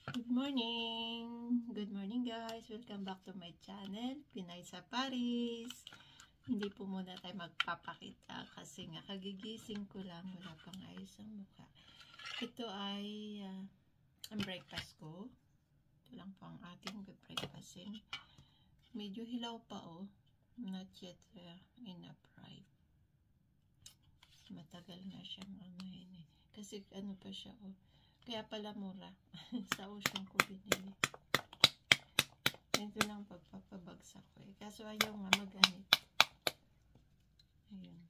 Good morning! Good morning guys! Welcome back to my channel, Pinay sa Paris. Hindi po muna tayo magpapakita kasi nga kagigising ko lang, wala pang ayos ang mukha. Ito ay ang breakfast ko. Ito lang po ang ating breakfastin. Medyo hilaw pa not yet enough fried. Matagal na siyang kasi ano pa siya kaya pala mura. Sa Ocean ko binili. Ito lang pagpapabagsak ko kaso ayaw nga maganit. Ayun.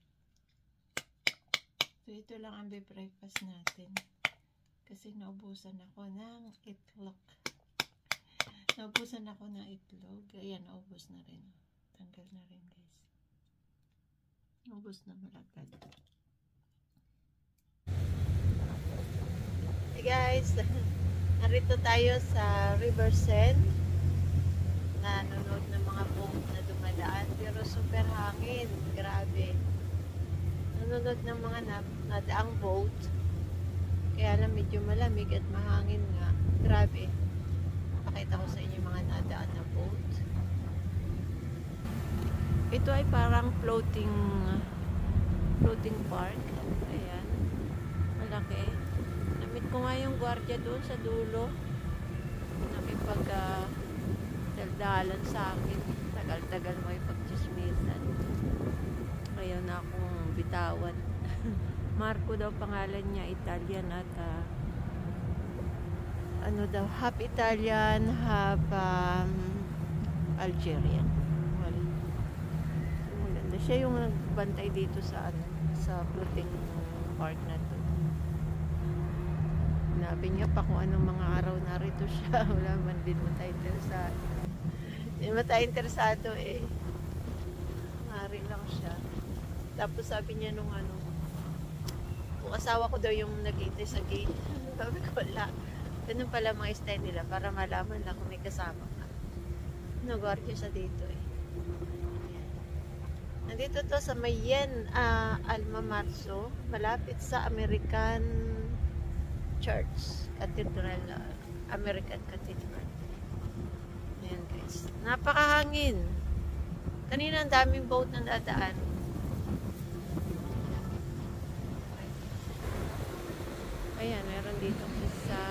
So ito lang ang breakfast natin. Kasi naubusan ako ng itlog. Ayan, naubos na rin. Tanggal na rin guys. Naubos na malagad. Hey guys, narito tayo sa River Seine. Nanonood ng mga boat na dumadaan pero super hangin, grabe. Nanonood ng mga nadaang boat kaya lang medyo malamig at mahangin nga, grabe. Pakita ko sa inyo mga nadaan na boat. Ito ay parang floating park. Ayan, malaki. Namit ko nga yung gwardiya doon sa dulo. Nakipag-daldalan sa akin. Tagal-tagal mo yung pagchismisan. Ayaw na akong bitawan. Marco daw pangalan niya, Italian at half Italian, half Algerian. Well, maganda. Siya yung nagbantay dito sa floating park na to. Sinabi niya pa kung anong mga araw narito siya. Wala man din tayo interesado. Hindi mo tayo interesado Ngari lang siya. Tapos sabi niya kung asawa ko daw yung nag-iintay sa gate. Sabi ko wala. Ganun pala mga style nila para malaman lang kung may kasama ka. Nag-guardia siya dito Nandito to sa Mayen, Alma Marzo. Malapit sa American Church, Cathedral, American Cathedral. Ayan guys. Napakahangin. Kanina ang daming boat na dadaan. Ayan, meron dito isa.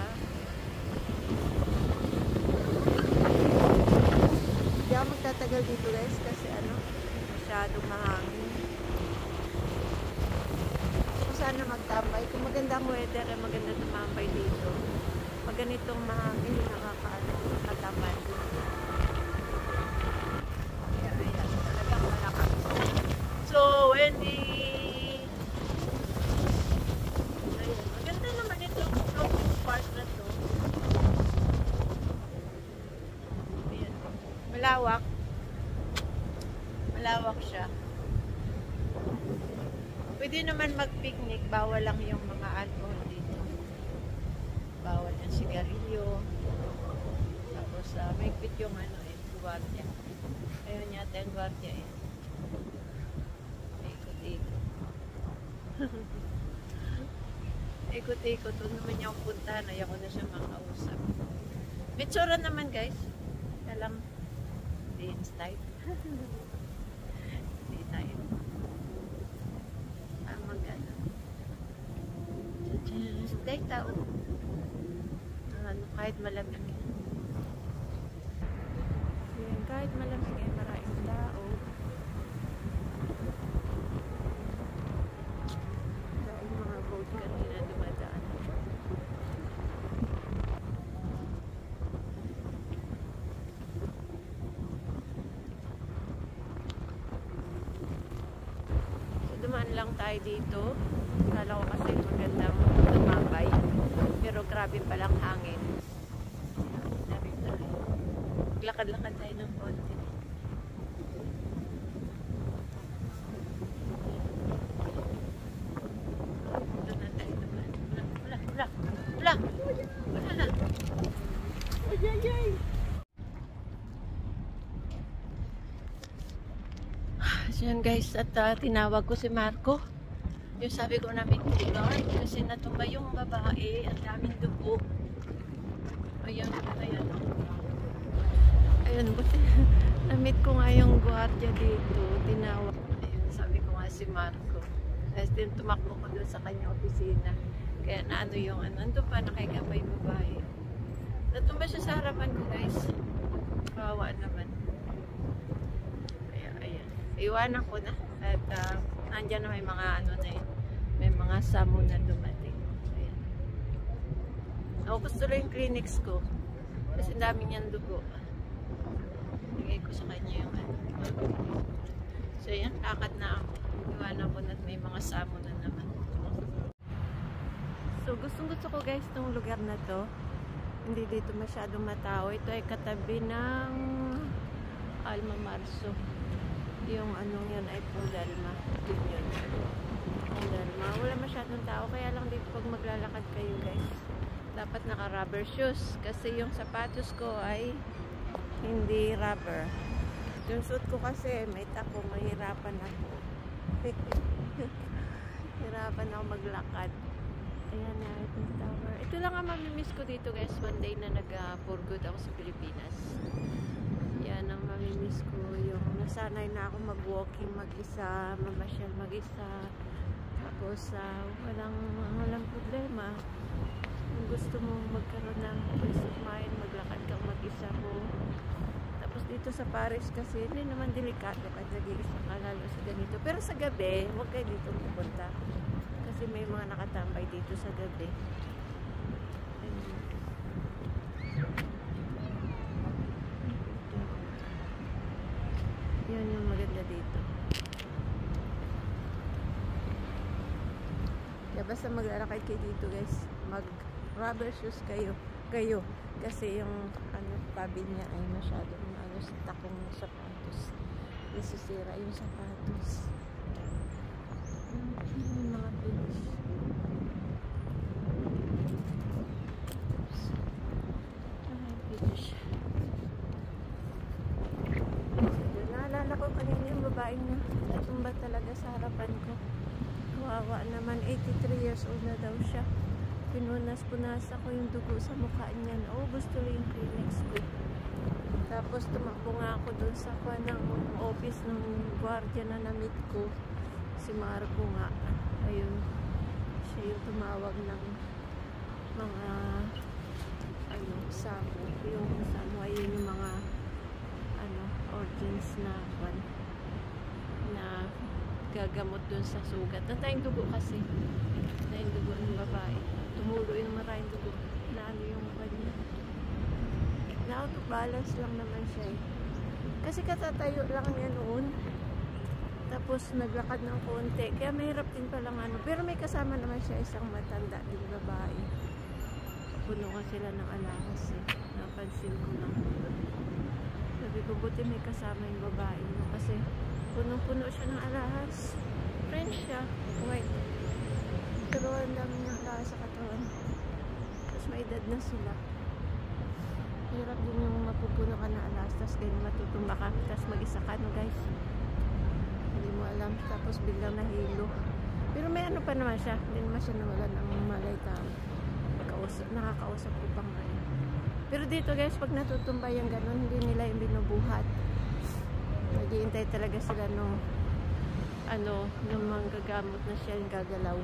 Hindi ako magtatagal dito guys kasi masyadong mahangin. Sana magtambay. Kung magandang weather ay maganda tumambay dito. Pag ganitong mahangin, nakakatambay. Ayan, talagang malakas. So, ayan, maganda naman itong park na to. Ayan. Malawak siya. Pwede naman mag-picnic, bawal lang yung mga alcohol dito. Bawal yung sigarilyo. Tapos may pit yung guardia. Ayun yata yung guardia Ikot-ikot. Ikot-ikot. Doon naman yung puntahan. Ayaw ko na siya makausap. May tsura naman guys. Kaya lang dance type. Hindi tayo. Day tao. Kahit malamig. Yan, kahit malamig maraming tao. Dahil mga boat kanina dumadaan. So dumaan lang tayo dito. Kala ko kasi magandang tumambay. Pero grabe palang hangin. Lakad-lakad tayo ng konti. Ito na tayo naman. Wala na. So yan guys, at tinawag ko si Marco. Yung sabi ko namin guard kasi natumba yung babae, ang daming dugo. Ayun, Ayun, buti na-meet ko nga yung gwardiya dito. Tinawag. Ayun, sabi ko nga si Marco. Tapos din tumakbo ko doon sa kanyang opisina. Kaya na ano yung ano. Nandun pa nakahiga pa yung babae. Natumba siya sa harapan ko, guys. Kawawa naman. Kaya ayan. Iwanan ko na. At nandyan na may mga ano na yun. May mga samo na dumating. Ayan. Naubos tuloy yung clinics ko. Kasi dami niyang dugo. Bigay ko sa kanya yung ano. So yan, lakad na ako. Iwanan ko na at may mga samo na naman. So gustong gusto ko guys itong lugar na to. Hindi dito masyadong matao. Ito ay katabi ng Alma Marso. Yung anong yan ay Pudalma. Yun. Pudalma. Wala masyadong tao. Kaya lang dito pag maglalakad kayo guys, dapat naka rubber shoes. Kasi yung sapatos ko ay hindi rubber. Yung suit ko kasi may tako. Mahirapan ako. Hirapan ako maglakad. Ayan na, Eiffel Tower. Ito lang ang mamimiss ko dito guys. One day na nag-for good ako sa Pilipinas. Yan ang mamimiss ko. Yung nasanay na ako mag-walking mag-isa, mamasyal mag-isa. Tapos walang problema. Kung gusto mong magkaroon ng peace of mind, maglakad kang mag-isa mo. Tapos dito sa Paris kasi hindi naman delikado kahit nag-iisa ka lalo sa ganito. Pero sa gabi, huwag kayo dito pupunta. Kasi may mga nakatambay dito sa gabi. Yan yung maganda dito. Kaya basta maglalakad kayo dito guys, mag rubber shoes kayo. Kasi yung ano, tabi niya ay masyadong takong sapatos. Nasisira yung sapatos. Yung mga finish. Finish. Naalala ko kanina yung babaeng na natumba talaga sa harapan ko. Kawawa naman, 83 years old na daw siya. Pinunas ako yung dugo sa mukha niya. Gusto lang yung clinics ko. Tapos tumakbo nga ako dun sa ng office ng gwardiya na na-meet ko. Si Marco nga. Ayun. Siya yung tumawag ng mga samo. Yung samo ayun yung mga organs na gagamot dun sa sugat. Natayang dugo kasi. Natayang dugo ng babae. Tumulo yung maraming dugo. Naano yung kanya. Na-out of balance lang naman siya eh. Kasi katatayo lang niya noon. Tapos naglakad ng konti. Kaya mahirap din palang ano. Pero may kasama naman siya isang matanda din babae. Puno ka sila ng alahas eh. Napansin ko lang. Sabi ko buti may kasama yung babae mo. Kasi punong-puno siya ng alahas. French siya. White. Pero ang dami niyang alahas sa katawan. Tapos may edad na sila. Hirap din yung mapupuno ka na alas, tapos ganyan matutumba ka, tapos mag-isa ka, no guys. Hindi mo alam, tapos biglang nahilo. Pero may ano pa naman siya, hindi naman siya nawala ng malay tao. Nakakausap ko pa ngayon. Pero dito guys, pag natutumba yung ganun, hindi nila yung binubuhat. Nag-iintay talaga sila nung manggagamot na siya yung gagalaw.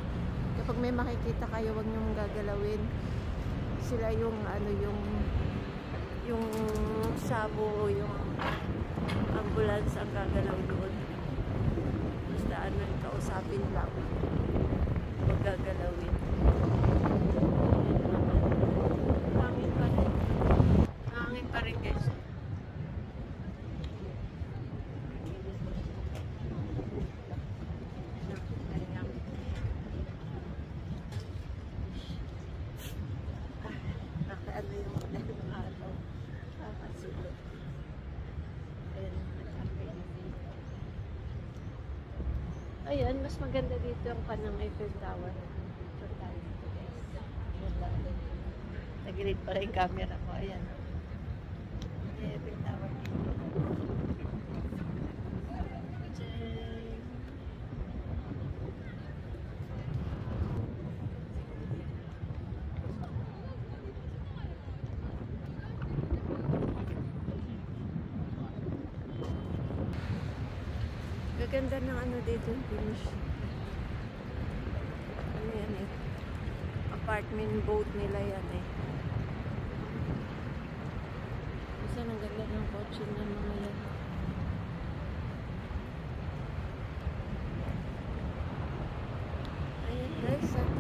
Kapag may makikita kayo, wag niyong gagalawin. Sila yung yung sabo o yung ambulance ang gagalaw doon. Basta kausapin lang. Huwag gagalawin. Hangin pa rin. Hangin pa rin guys. Ayan, mas maganda dito ang kanang Eiffel Tower. Nagilid pa rin yung camera ko. Ayan. Eiffel Tower dito. ganda ng ano dito, finish. Ano yan eh? Apartment boat nila yan eh. Isa ang ganda ng kotse ng mga yan. Ayan guys, at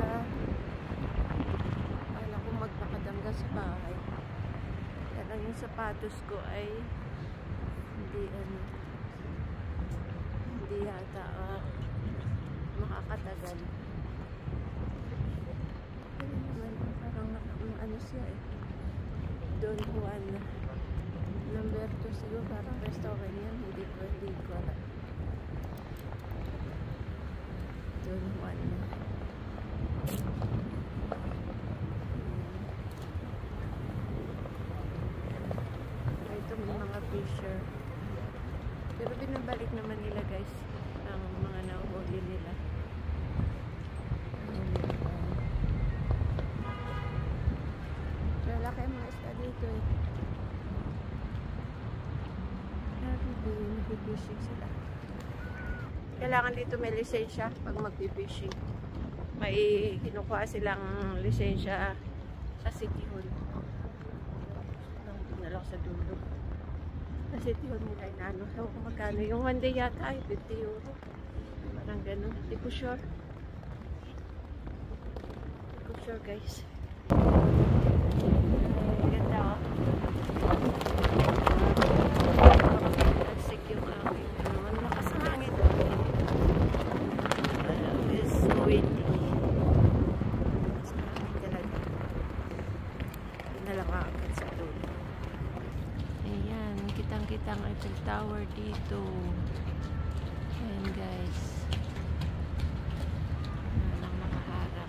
kala ko magpakadangga sa bahay. Kaya lang yung sapatos ko ay hindi yata makakatagal. Pero naman parang ano siya eh. Don Juan number 2 siguro, parang restaurant yan. Hindi ko alam. Don Juan. Ito may mga fisher. Pero binabalik naman nila guys ang mga nahuli nila. Lalaki ang mga isda dito eh. Nag-fishing sila. Kailangan dito may lisensya pag mag-fishing. May kinukuha silang lisensya sa City Hall. Ito na lang sa dulo. Sa City Hall nila inano. So kung magkano yung one day yata ay 50 euro. Parang ganun. Hindi ko sure. Hindi ko sure guys. Ganda oh. Nagsik yung aking ano. Lakas ang hangin doon. It's windy. Lakas ang hangin talaga. Hindi na lang aakit sa dulo. Ayan, kitang-kita ang Eiffel Tower dito. Ayan guys. Ayan ang nakaharap.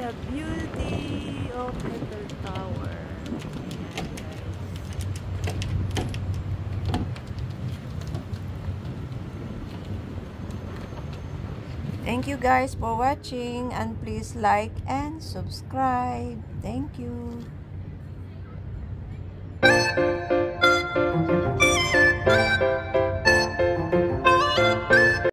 The beauty of Eiffel Tower. Ayan guys. Thank you guys for watching and please like and subscribe. Thank you.